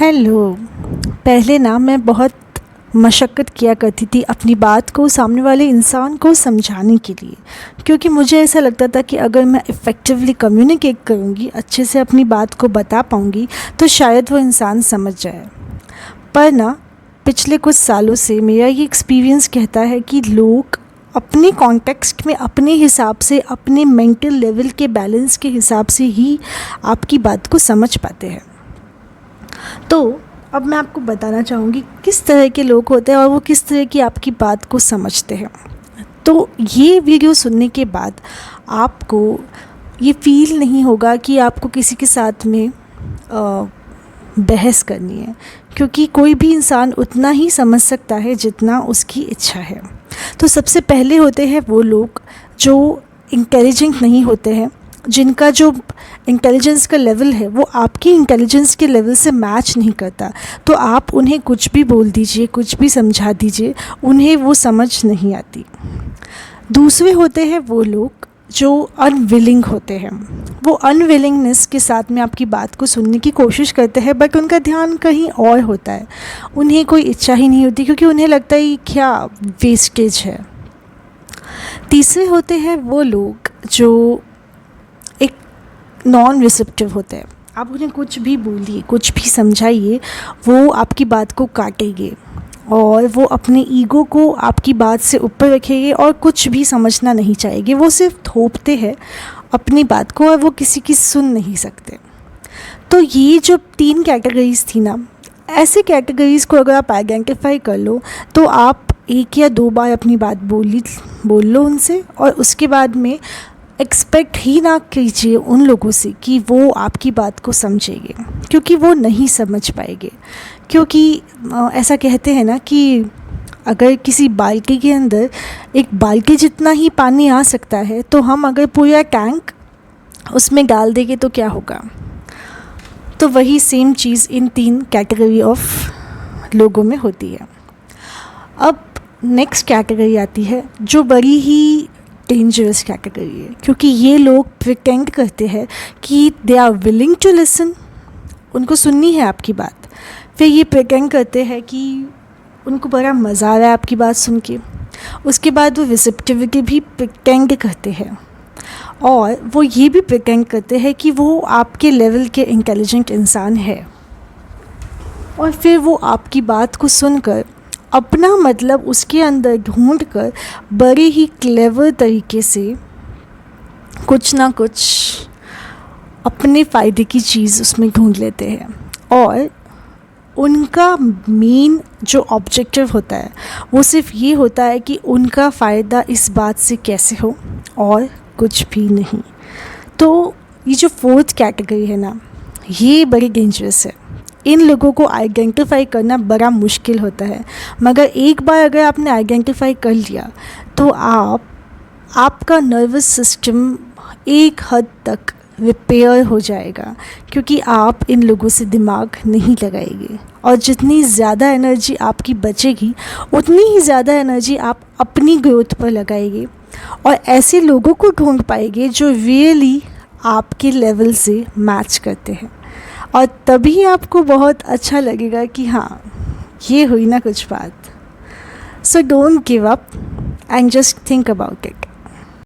Hello. पहले ना मैं बहुत मशक्क़त किया करती थी अपनी बात को सामने वाले इंसान को समझाने के लिए, क्योंकि मुझे ऐसा लगता था कि अगर मैं इफ़ेक्टिवली कम्युनिकेट करूँगी, अच्छे से अपनी बात को बता पाऊँगी, तो शायद वो इंसान समझ जाए। पर ना पिछले कुछ सालों से मेरा ये एक्सपीरियंस कहता है कि लोग अपने कॉन्टेक्स्ट में अपने हिसाब से, अपने मेंटल लेवल के बैलेंस के हिसाब से ही आपकी बात को समझ पाते हैं। तो अब मैं आपको बताना चाहूँगी किस तरह के लोग होते हैं और वो किस तरह की आपकी बात को समझते हैं। तो ये वीडियो सुनने के बाद आपको ये फ़ील नहीं होगा कि आपको किसी के साथ में बहस करनी है, क्योंकि कोई भी इंसान उतना ही समझ सकता है जितना उसकी इच्छा है। तो सबसे पहले होते हैं वो लोग जो इंटेलिजेंट नहीं होते हैं, जिनका जो इंटेलिजेंस का लेवल है वो आपकी इंटेलिजेंस के लेवल से मैच नहीं करता। तो आप उन्हें कुछ भी बोल दीजिए, कुछ भी समझा दीजिए, उन्हें वो समझ नहीं आती। दूसरे होते हैं वो लोग जो अनविलिंग होते हैं। वो अनविलिंगनेस के साथ में आपकी बात को सुनने की कोशिश करते हैं, बट उनका ध्यान कहीं और होता है। उन्हें कोई इच्छा ही नहीं होती, क्योंकि उन्हें लगता है क्या वेस्टेज है। तीसरे होते हैं वो लोग जो एक नॉन रिसेप्टिव होते हैं। आप उन्हें कुछ भी बोलिए, कुछ भी समझाइए, वो आपकी बात को काटेंगे और वो अपने ईगो को आपकी बात से ऊपर रखेंगे और कुछ भी समझना नहीं चाहेंगे। वो सिर्फ थोपते हैं अपनी बात को और वो किसी की सुन नहीं सकते। तो ये जो 3 कैटेगरीज़ थी ना, ऐसे कैटेगरीज़ को अगर आप आइडेंटिफाई कर लो तो आप 1 या 2 बार अपनी बात बोल लो उनसे, और उसके बाद में एक्सपेक्ट ही ना कीजिए उन लोगों से कि वो आपकी बात को समझेंगे, क्योंकि वो नहीं समझ पाएंगे। क्योंकि ऐसा कहते हैं ना कि अगर किसी बाल्टी के अंदर एक बाल्टी जितना ही पानी आ सकता है, तो हम अगर पूरा टैंक उसमें डाल देंगे तो क्या होगा। तो वही same cheese in 3 category of लोगों में होती है। अब नेक्स्ट कैटेगरी आती है जो बड़ी ही डेंजरस कैटेगरी है, क्योंकि ये लोग प्रिटेंड करते हैं कि they are willing to listen, उनको सुननी है आपकी बात। फिर ये प्रिटेंड करते हैं कि उनको बड़ा मज़ा आ रहा है आपकी बात सुन के। उसके बाद वो रिसेप्टिविटी भी प्रिटेंड करते हैं, और वो ये भी प्रिटेंड करते हैं कि वो आपके लेवल के इंटेलिजेंट इंसान है। और फिर वो आपकी बात को सुनकर अपना मतलब उसके अंदर ढूंढकर बड़े ही क्लेवर तरीके से कुछ ना कुछ अपने फ़ायदे की चीज़ उसमें ढूंढ लेते हैं। और उनका मेन जो ऑब्जेक्टिव होता है वो सिर्फ ये होता है कि उनका फ़ायदा इस बात से कैसे हो, और कुछ भी नहीं। तो ये जो 4th कैटेगरी है ना, ये बड़ी डेंजरस है। इन लोगों को आइडेंटिफाई करना बड़ा मुश्किल होता है, मगर एक बार अगर आपने आइडेंटिफाई कर लिया तो आपका नर्वस सिस्टम एक हद तक रिपेयर हो जाएगा, क्योंकि आप इन लोगों से दिमाग नहीं लगाएंगे। और जितनी ज़्यादा एनर्जी आपकी बचेगी, उतनी ही ज़्यादा एनर्जी आप अपनी ग्रोथ पर लगाएंगे और ऐसे लोगों को ढूंढ पाएंगे जो रियली आपके लेवल से मैच करते हैं। और तभी आपको बहुत अच्छा लगेगा कि हाँ, ये हुई ना कुछ बात। So don't give up and just think about it.